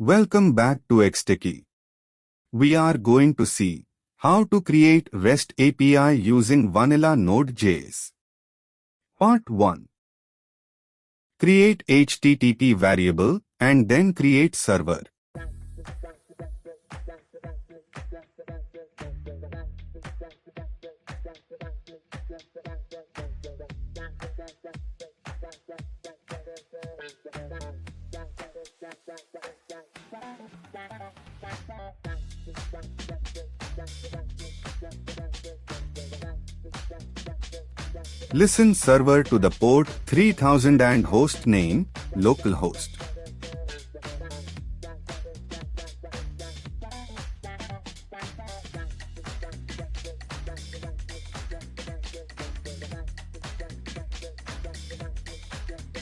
Welcome back to Xtechie. We are going to see how to create REST API using vanilla Node.js. Part 1. Create HTTP variable and then create server. Listen server to the port 3000 and host name localhost.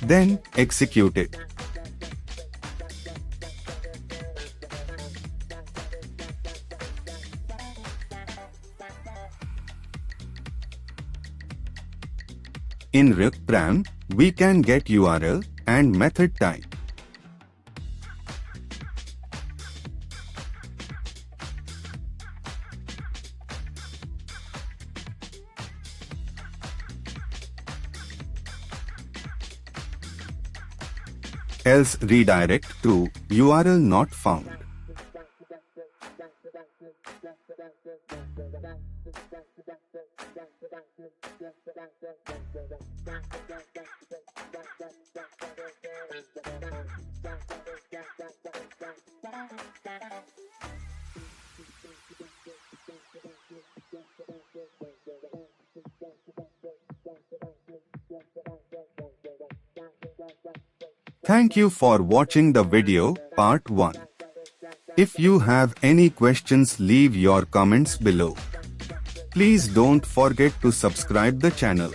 Then execute it. In REST we can get URL and method type. Else redirect to URL not found. Thank you for watching the video, part 1. If you have any questions, leave your comments below. Please don't forget to subscribe the channel.